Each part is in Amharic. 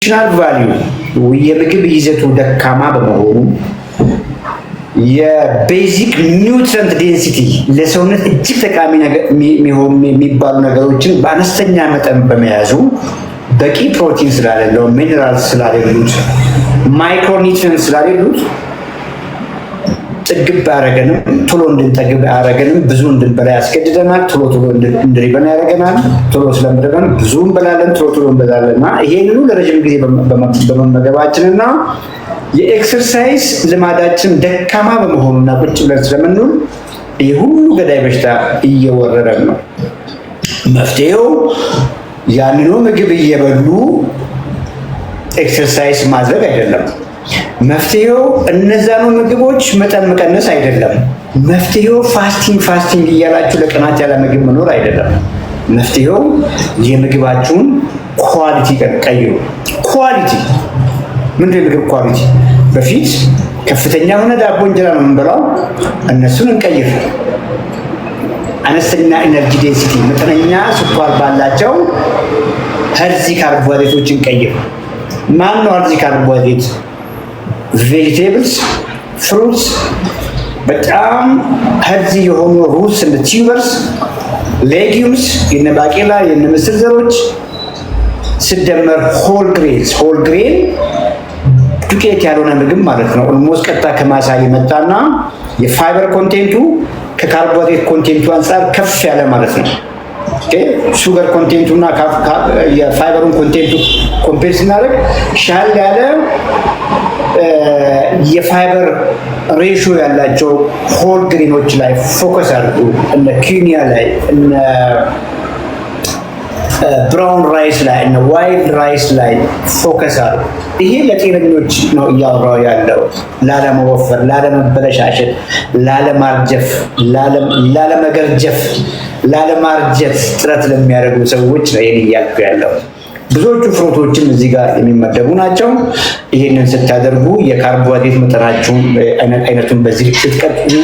ኒውትሪሽናል ቫልዩ የምግብ ይዘቱ ደካማ በመሆኑ የቤዚክ ኒውትረንት ዴንሲቲ ለሰውነት እጅግ ጠቃሚ የሚባሉ ነገሮችን በአነስተኛ መጠን በመያዙ በቂ ፕሮቲን ስላሌለው፣ ሚነራል ስላሌሉት፣ ማይክሮኒውትሪየንት ስላሌሉት ጥግብ አያረገንም፣ ቶሎ እንድንጠግብ አያረገንም፣ ብዙ እንድንበላ ያስገድደናል፣ ቶሎ እንድንበላ ያረገናል። ቶሎ ስለምንበላ ብዙ እንበላለን፣ ቶሎ እንበላለን እና ይሄንኑ ለረጅም ጊዜ በመመገባችንና የኤክሰርሳይዝ ልማዳችን ደካማ በመሆኑና ቁጭ ብለን ስለምንውል ይህ ሁሉ ገዳይ በሽታ እየወረረን ነው። መፍትሄው ያንኑ ምግብ እየበሉ ኤክሰርሳይዝ ማድረግ አይደለም። መፍትሄው እነዛኑ ምግቦች መጠን መቀነስ አይደለም። መፍትሄው ፋስቲንግ እያላችሁ ለቀናት ያለ ምግብ መኖር አይደለም። መፍትሄው የምግባችሁን ኳሊቲ ቀይሩ። ኳሊቲ ምንድን የምግብ ኳሊቲ? በፊት ከፍተኛ የሆነ ዳቦ እንጀራ ነው የምንበላው፣ እነሱን እንቀይር። አነስተኛ ኢነርጂ ዴንሲቲ መጠነኛ ስኳር ባላቸው ሄልዚ ካርቦሃይድሬቶች እንቀይር። ማን ነው ሄልዚ ካርቦሃይድሬት? ቬጂቴብልስ፣ ፍሩትስ፣ በጣም ሄልዚ የሆኑ ሩትስ እንደ ቲዩበርስ፣ ሌጊዩምስ፣ የነ ባቄላ የነ ምስር ዘሮች ሲደመር ሆል ግሬን ዱቄት ያልሆነ ምግብ ማለት ነው። ኦልሞስት ቀጥታ ከማሳ የመጣና የፋይበር ኮንቴንቱ ከካርቦሃይድሬት ኮንቴንቱ አንጻር ከፍ ያለ ማለት ነው። ሹገር ኮንቴንቱ እና የፋይበሩን ኮንቴንቱ ኮምፔር ስናደርግ ሻል ያለ የፋይበር ሬሽዮ ያላቸው ሆል ግሪኖች ላይ ፎከስ አድርጉ። እነ ኪኒያ ላይ እነ ብራውን ራይስ ላይ እነ ዋይልድ ራይስ ላይ ፎከስ አድርጉ። ይሄ ለጤነኞች ነው እያወራው ያለው። ላለመወፈር፣ ላለመበለሻሸት፣ ላለማርጀፍ፣ ላለመገርጀፍ፣ ላለማርጀት ጥረት ለሚያደርጉ ሰዎች ነው ይሄን እያልኩ ያለው። ብዙዎቹ ፍሩቶችም እዚህ ጋር የሚመደቡ ናቸው። ይህንን ስታደርጉ የካርቦሃይድሬት መጠናችሁን አይነቱን በዚህ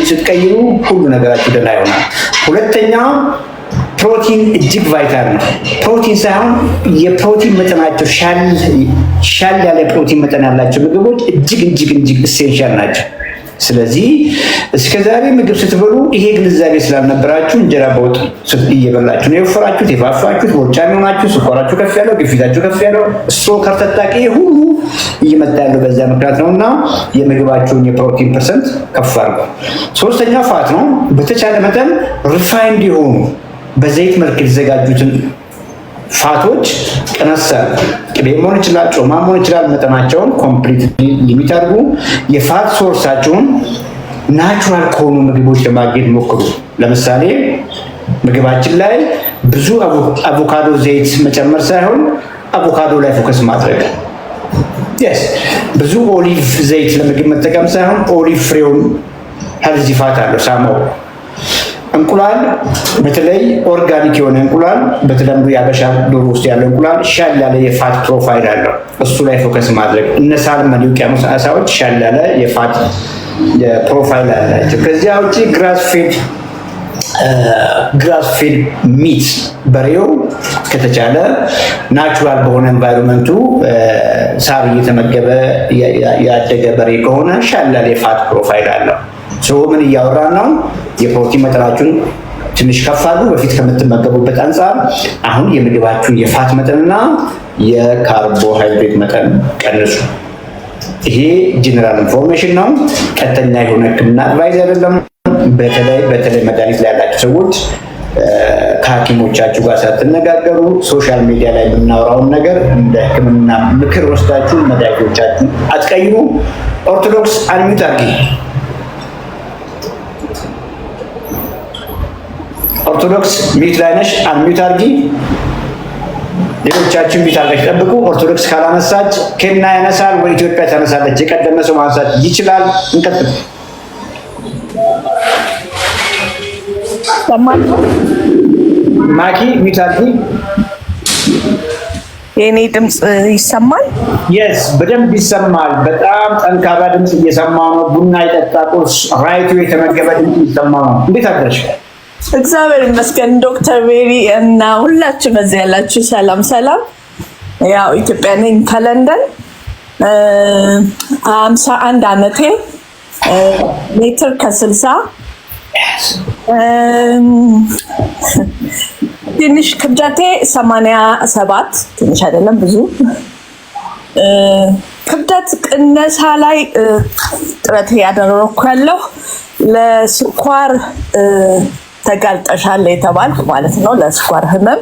ስትቀይሩ ሁሉ ነገራችሁ ደህና ይሆናል። ሁለተኛ ፕሮቲን እጅግ ቫይታል ነው። ፕሮቲን ሳይሆን የፕሮቲን መጠናቸው ሻል ያለ ፕሮቲን መጠን ያላቸው ምግቦች እጅግ ኢሴንሻል ናቸው። ስለዚህ እስከዛሬ ምግብ ስትበሉ ይሄ ግንዛቤ ስላልነበራችሁ እንጀራ በወጥ እየበላችሁ ነው የወፈራችሁት፣ የፋፋችሁት፣ ቦርጫም ሆናችሁ፣ ስኳራችሁ ከፍ ያለው፣ ግፊታችሁ ከፍ ያለው፣ ስትሮክ ተጠቂ ሁሉ እየመጣ ያለው በዛ ምክንያት ነውና የምግባችሁን የፕሮቲን ፐርሰንት ከፍ አድርጉ። ሶስተኛ ፋት ነው። በተቻለ መጠን ሪፋይንድ የሆኑ በዘይት መልክ የተዘጋጁትን ፋቶች ቀነስ ቅቤ መሆን ይችላል፣ ጮማ መሆን ይችላል። መጠናቸውን ኮምፕሊት ሊሚት አድርጉ። የፋት ሶርሳቸውን ናቹራል ከሆኑ ምግቦች ለማግኘት ሞክሩ። ለምሳሌ ምግባችን ላይ ብዙ አቮካዶ ዘይት መጨመር ሳይሆን አቮካዶ ላይ ፎከስ ማድረግ። ብዙ ኦሊቭ ዘይት ለምግብ መጠቀም ሳይሆን ኦሊቭ ፍሬውን ሄልዚ ፋት አለው ሳማው። እንቁላል በተለይ ኦርጋኒክ የሆነ እንቁላል በተለምዶ የአበሻ ዶሮ ውስጥ ያለው እንቁላል ሻል ያለ የፋት ፕሮፋይል አለው። እሱ ላይ ፎከስ ማድረግ። እነ ሳልመን የውቅያኖስ ዓሳዎች ሻል ያለ የፋት ፕሮፋይል አላቸው። ከዚያ ውጭ ግራስ ፌድ ሚት በሬው ከተቻለ ናቹራል በሆነ ኤንቫይሮንመንቱ ሳር እየተመገበ ያደገ በሬ ከሆነ ሻል ያለ የፋት ፕሮፋይል አለው። ምን እያወራን ነው? የፕሮቲን መጠናችሁን ትንሽ ከፍ አድርጉ በፊት ከምትመገቡበት አንጻር። አሁን የምግባችሁን የፋት መጠንና የካርቦሃይድሬት መጠን ቀንሱ። ይሄ ጀነራል ኢንፎርሜሽን ነው፣ ቀጥተኛ የሆነ ሕክምና አድቫይዝ አይደለም። በተለይ መድኃኒት ላይ ያላችሁ ሰዎች ከሐኪሞቻችሁ ጋር ሳትነጋገሩ ሶሻል ሚዲያ ላይ የምናወራውን ነገር እንደ ሕክምና ምክር ወስዳችሁ መድኃኒቶቻችሁን አትቀይሩ። ኦርቶዶክስ አንሚት አድርጊ። ኦርቶዶክስ ሚት ላይ ነሽ፣ አንሚት አድርጊ። ሌሎቻችን ሚት አድርጋችሁ ጠብቁ። ኦርቶዶክስ ካላነሳች ኬንያ ያነሳል ወይ ኢትዮጵያ ታነሳለች። የቀደመ ሰው ማንሳት ይችላል። እንቀጥል። ማኪ ሚት አድርጊ። የኔ ድምጽ ይሰማል? የስ በደንብ ይሰማል። በጣም ጠንካራ ድምጽ እየሰማሁ ነው። ቡና የጠጣ ቁርስ ራይቱ የተመገበ ድምጽ እየሰማሁ ነው። እንዴት አደረሽ? እግዚአብሔር ይመስገን ዶክተር ሜሪ እና ሁላችሁ በዚህ ያላችሁ ሰላም። ያው ኢትዮጵያ ነኝ ከለንደን 51 ዓመቴ ሜትር ከ60 ትንሽ ክብደቴ 87 ትንሽ አይደለም ብዙ ክብደት ቅነሳ ላይ ጥረት ያደረኩ ያለው ለስኳር ተጋልጠሻል የተባልኩ ማለት ነው ለስኳር ህመም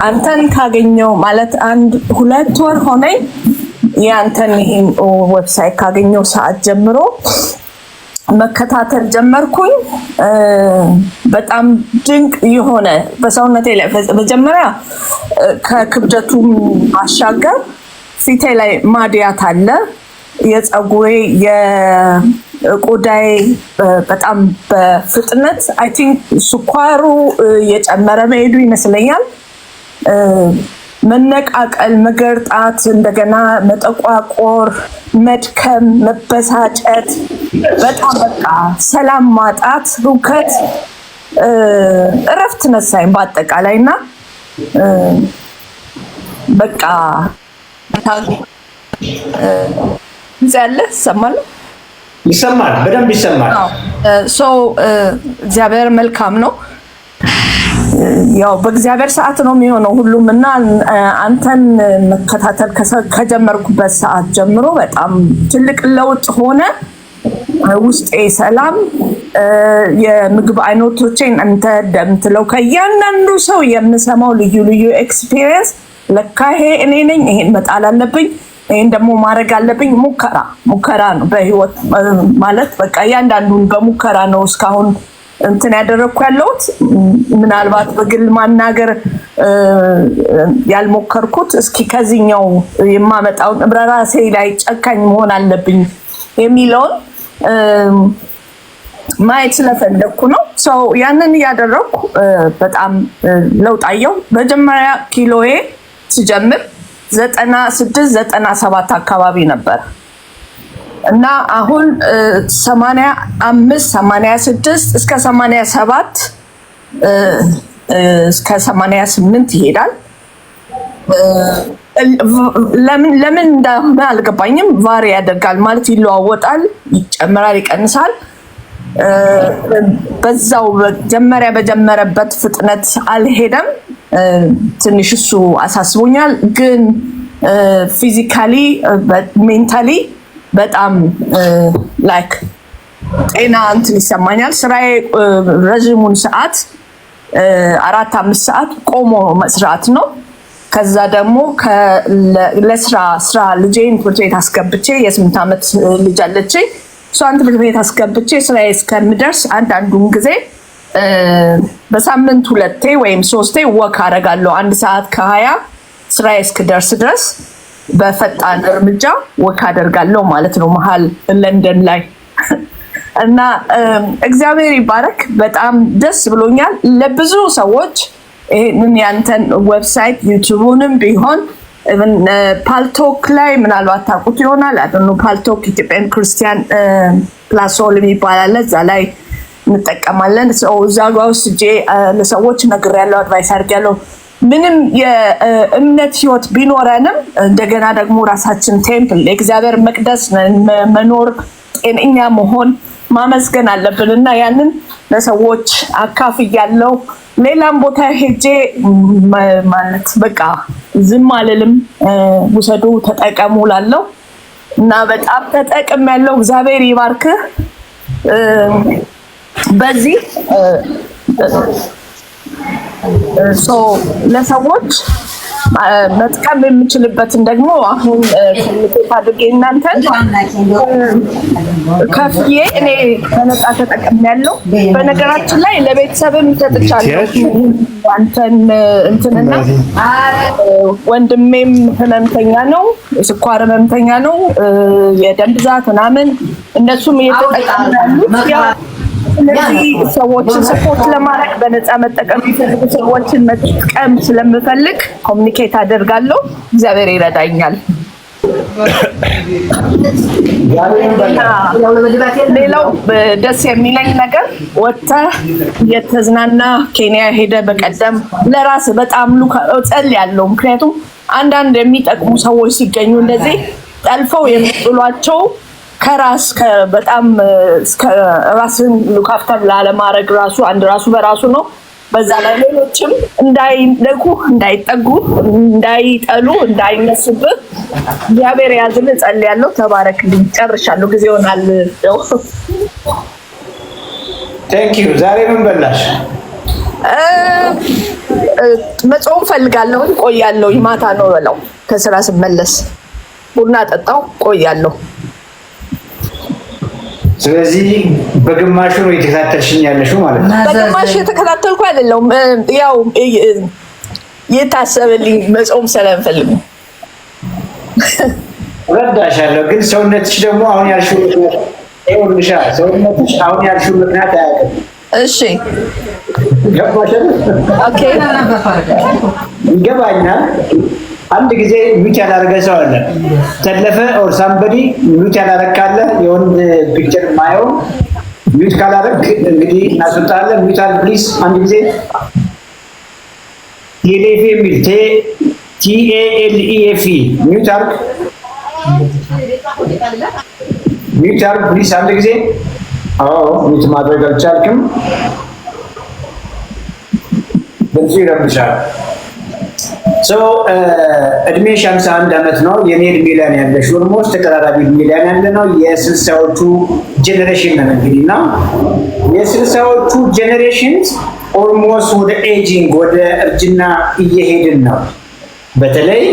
አንተን ካገኘው ማለት 1-2 ወር ሆነኝ ያንተን ይሄን ዌብሳይት ካገኘው ሰዓት ጀምሮ መከታተል ጀመርኩኝ በጣም ድንቅ የሆነ በሰውነቴ ላይ መጀመሪያ ከክብደቱም ማሻገር ፊቴ ላይ ማዲያት አለ የፀጉሬ የቆዳዬ በጣም በፍጥነት አይ ቲንክ ስኳሩ የጨመረ መሄዱ ይመስለኛል መነቃቀል መገርጣት እንደገና መጠቋቆር መድከም መበሳጨት በጣም በቃ ሰላም ማጣት ሁከት እረፍት ነሳኝ በአጠቃላይና በቃ ይሰማል በደንብ ይሰማል እግዚአብሔር መልካም ነው ያው በእግዚአብሔር ሰዓት ነው የሚሆነው ሁሉም እና አንተን መከታተል ከጀመርኩበት ሰዓት ጀምሮ በጣም ትልቅ ለውጥ ሆነ ውስጤ ሰላም የምግብ አይነቶችን አንተ ደምትለው ከያንዳንዱ ሰው የምሰማው ልዩ ልዩ ኤክስፒሪየንስ ለካ ይሄ እኔ ነኝ ይሄን መጣል አለብኝ ይሄን ደግሞ ማድረግ አለብኝ ሙከራ ነው በህይወት ማለት በቃ ያንዳንዱን በሙከራ ነው እስካሁን እንትን ያደረኩ ያለሁት ምናልባት በግል ማናገር ያልሞከርኩት እስኪ ከዚህኛው የማመጣው ራሴ ላይ ጨካኝ መሆን አለብኝ የሚለውን ማየት ስለፈለኩ ነው ያንን ያደረኩ በጣም ለውጥ አየሁ መጀመሪያ ኪሎዬ ሲጀምር 96-97 አካባቢ ነበር እና አሁን 85-86 እስከ 87 እስከ 88 ይሄዳል ለምን እንደሆነ አልገባኝም ቫሪ ያደርጋል ማለት ይለዋወጣል ይጨምራል ይቀንሳል በዛው በጀመረበት ፍጥነት አልሄደም ትንሽ እሱ አሳስቦኛል ግን ፊዚካሊ ሜንታሊ በጣም ላይክ ጤና እንትን ይሰማኛል ስራዬ ረጅሙን ሰዓት 4-5 ሰዓት ቆሞ መስራት ነው ከዛ ደግሞ ለስራ ልጄን ትምህርት ቤት አስገብቼ የ8 ዓመት ልጅ አለችኝ እሷን ትምህርት ቤት አስገብቼ ስራዬ እስከምደርስ አንዳንዱን ጊዜ በሳምንት 2 ወይም 3 ወክ አደርጋለሁ 1 ሰዓት ከ20 ስራዬ እስክደርስ ድረስ በፈጣን እርምጃ ወክ አደርጋለሁ ማለት ነው መሃል ለንደን ላይ እና እግዚአብሔር ይባረክ በጣም ደስ ብሎኛል ለብዙ ሰዎች ይሄንን ያንተን ዌብሳይት ዩቲዩብንም ቢሆን ፓልቶክ ላይ ምናልባት ታውቁት ይሆናል አደኑ ፓልቶክ ኢትዮጵያን ክርስቲያን ፕላሶል የሚባል እዛ ላይ እንጠቀማለን እዛ ጋር ውስጥ ለሰዎች ነግሬያለሁ አድቫይስ አድርጌያለሁ ምንም የእምነት ህይወት ቢኖረንም እንደገና ደግሞ ራሳችን ቴምፕል የእግዚአብሔር መቅደስ መኖር ጤነኛ መሆን ማመስገን አለብንና ያንን ለሰዎች አካፍያለሁ ሌላም ቦታ ሄጄ ማለት በቃ ዝም አልልም ውሰዱ ተጠቀሙ ላለው እና በጣም ተጠቅም ያለው እግዚአብሔር ይባርክ በዚህ ለሰዎች መጥቀም የምችልበትን ደግሞ አሁን ኮሚኒኬት አድርጌ እናንተን ከፍዬ እኔ በነፃ ተጠቅሜያለሁ በነገራችን ላይ ለቤተሰብም ሰጥቻለሁ አንተን እንትንና ወንድሜም ህመምተኛ ነው ስኳር ህመምተኛ ነው የደም ብዛት ምናምን እነሱም እየተጠቀሙ ያሉት እነዚህ ሰዎችን ሰፖርት ለማድረግ በነፃ መጠቀም የሚፈልጉ ሰዎችን መጥቀም ስለምፈልግ ኮሚኒኬት አደርጋለሁ እግዚአብሔር ይረዳኛል ሌላው ደስ የሚለኝ ነገር ወጥተህ የተዝናና ኬንያ ሄደ በቀደም ለራስ በጣም ጸልያለሁ። ምክንያቱም አንዳንድ የሚጠቅሙ ሰዎች ሲገኙ እንደዚህ ጠልፈው የሚጥሏቸው ከራስ በጣም ራስን ሉካፍተር ላለማድረግ ራሱ አንድ ራሱ በራሱ ነው። በዛ ላይ ሌሎችም እንዳይነኩ፣ እንዳይጠጉ፣ እንዳይጠሉ፣ እንዳይነሱብህ እግዚአብሔር ያዝልህ። ጸልያለሁ። ተባረክልኝ። ጨርሻለሁ። ጊዜ ይሆናል። ቴንክ ዩ። ዛሬ ምን በላሽ? መጾም ፈልጋለሁ። ቆያለሁ። ማታ ነው በላው። ከስራ ስመለስ ቡና ጠጣው። ቆያለሁ። ስለዚህ በግማሹ ነው የተከታተልሽኝ ያለሽው ማለት ነው። በግማሹ የተከታተልኩ አይደለም። ያው የታሰበልኝ መጾም ስለምፈልግ እረዳሻለሁ። ግን ሰውነትሽ ደግሞ አሁን ያልሽው ይኸውልሻ፣ ሰውነትሽ አሁን ያልሽው ምክንያት አያውቅም። እሺ ገባሽ? ኦኬ ይገባኛል። አንድ ጊዜ ሚውት ያላደረገ ሰው አለ። ተለፈ ኦር ሳምበዲ ሚውት ያላደረካለ የወንድ ፒክቸር ማየው ሚውት ካላደረግ እንግዲህ እናስወጣለን። ሚውት አል ፕሊዝ። አንድ ጊዜ ቴሌፍ የሚል TALEF ሚውት አርግ፣ ሚውት አርግ ፕሊዝ። አንድ ጊዜ ሚውት ማድረግ አልቻልክም። በዚህ ይረብሻል። እድሜሽ 51 ዓመት ነው። የኔ እድሜ ላይ ያለሽ ኦልሞስት ተቀራራቢ እድሜ ላይ ያለ ነው። የስልሳዎቹ ጄኔሬሽን ነው እንግዲህ እና የስልሳዎቹ ጄኔሬሽን ኦልሞስት ወደ ኤጂንግ ወደ እርጅና እየሄድን ነው። በተለይ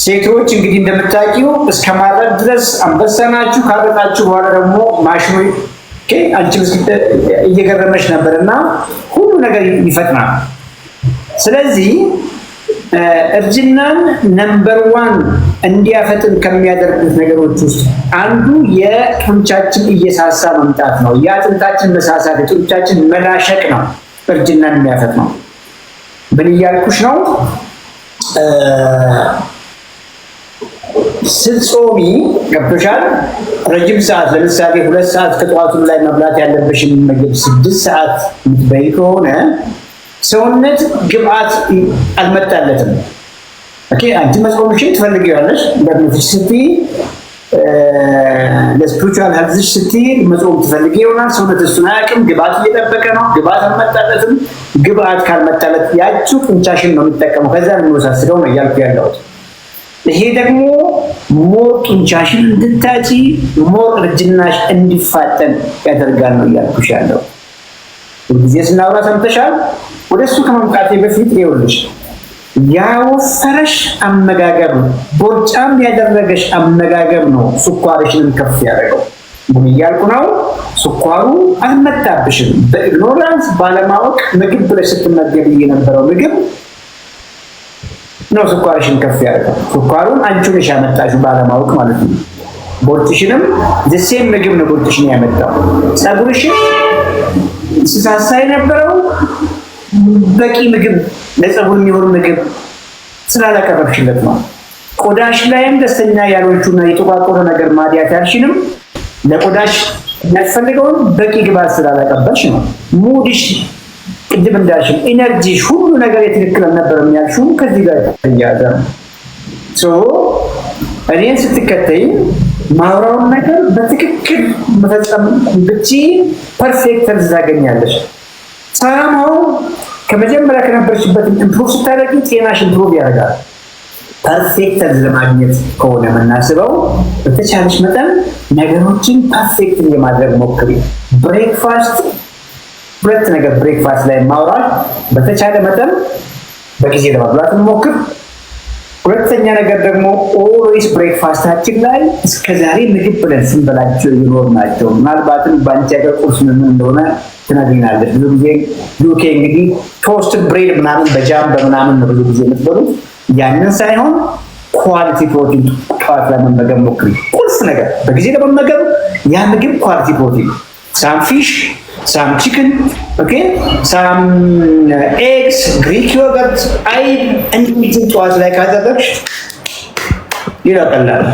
ሴቶች እንግዲህ እንደምታውቂው እስከ ማረጥ ድረስ አንበሳ ናችሁ። ካረጣችሁ በኋላ ደግሞ ማሽኑ አንቺ እየገረመች ነበር እና ሁሉ ነገር ይፈጥናል። ስለዚህ እርጅናን ነምበር 1 እንዲያፈጥን ከሚያደርጉት ነገሮች ውስጥ አንዱ የጡንቻችን እየሳሳ መምጣት ነው። የአጥንታችን መሳሳት፣ የጡንቻችን መላሸቅ ነው እርጅናን የሚያፈጥነው። ምን እያልኩሽ ነው? ስትጾሚ ገብቶሻል። ረጅም ሰዓት ለምሳሌ 2 ሰዓት ከጠዋቱ ላይ መብላት ያለብሽን ምግብ 6 ሰዓት የምትበይ ከሆነ ሰውነት ግብአት አልመጣለትም። ኦኬ አንቺ መጾምሽን ትፈልጊያለሽ። እንደምትሽ ስትይ ለስፒሪቹዋል ሄልዝሽ ስትይ መጾም ትፈልጊ ይሆናል። ሰውነት እሱን አያውቅም። ግብአት እየጠበቀ ነው። ግብአት አልመጣለትም። ግብአት ካልመጣለት ያቺው ጡንቻሽን ነው የሚጠቀመው። ከዛ ነው የሚወሳስደው ነው እያልኩ ያለሁት። ይሄ ደግሞ ሞር ጡንቻሽን እንድታጪ ሞር እርጅናሽ እንዲፋጠን ያደርጋል ነው እያልኩሽ ያለው። ሁልጊዜ ስናወራ ሰምተሻል። ወደሱ ከመምጣቴ በፊት ይኸውልሽ ያወፈረሽ አመጋገብ ነው፣ ቦርጫም ያደረገሽ አመጋገብ ነው ስኳርሽን ከፍ ያደረገው። ምን እያልኩ ነው? ስኳሩ አልመጣብሽም። በኢግኖራንስ ባለማወቅ ምግብ ብለሽ ስትመገብ የነበረው ምግብ ነው ስኳርሽን ከፍ ያደረገው። ስኳሩን አንቺ ነሽ ያመጣሽው ባለማወቅ ማለት ነው። ቦርጭሽንም ዘሴም ምግብ ነው ቦርጭሽን ያመጣው። ፀጉርሽን ሲሳሳ የነበረው በቂ ምግብ ለፀጉር የሚሆን ምግብ ስላላቀረብሽለት ነው። ቆዳሽ ላይም ደስተኛ ያልሆንሽውና የተቋቆረ ነገር ማዲያት ያልሽንም ለቆዳሽ የሚያስፈልገውን በቂ ግብዓት ስላላቀበልሽ ነው። ሙድሽ ቅድም እንዳልሽም ኢነርጂሽ ሁሉ ነገር የትክክል አልነበረም ያልሽው ከዚህ ጋር ተያያዘ ነው። እኔን ስትከተይ ማውራውን ነገር በትክክል መፈጸም ብትይ ፐርፌክት ሄልዝ ታገኛለሽ። ሳራማው ከመጀመሪያ ከነበርሽበት ኢምፕሩቭ ስታደርጊ ጤናሽ ኢምፕሩቭ ያደርጋል። ፐርፌክት ሄልዝ ለማግኘት ከሆነ የምናስበው በተቻለሽ መጠን ነገሮችን ፐርፌክት የማድረግ ሞክሪ። ብሬክፋስት 2 ነገር ብሬክፋስት ላይ ማውራት በተቻለ መጠን በጊዜ ለመብላት ሞክር። ሁለተኛ ነገር ደግሞ ኦልዌይስ ብሬክፋስታችን ላይ እስከዛሬ ምግብ ብለን ስንበላቸው ይኖር ናቸው። ምናልባትም በአንቺ ሀገር ቁርስ ምን እንደሆነ ትነግሪናለች። ብዙ ጊዜ ዩኬ እንግዲህ ቶስትድ ብሬድ ምናምን በጃም በምናምን ነው ብዙ ጊዜ የምትበሉት። ያንን ሳይሆን ኳሊቲ ፕሮቲን ጠዋት ላይ መመገብ ሞክሪ። ቁልፍ ነገር በጊዜ ለመመገብ ያ ምግብ ኳሊቲ ፕሮቲን ሳም ፊሽ፣ ሳም ቺክን፣ ኦኬ፣ ሳም ኤግስ፣ ግሪክ ዮገርት፣ አይብ እንዲህ ጠዋት ላይ ካደረግሽ ሌላው ቀላል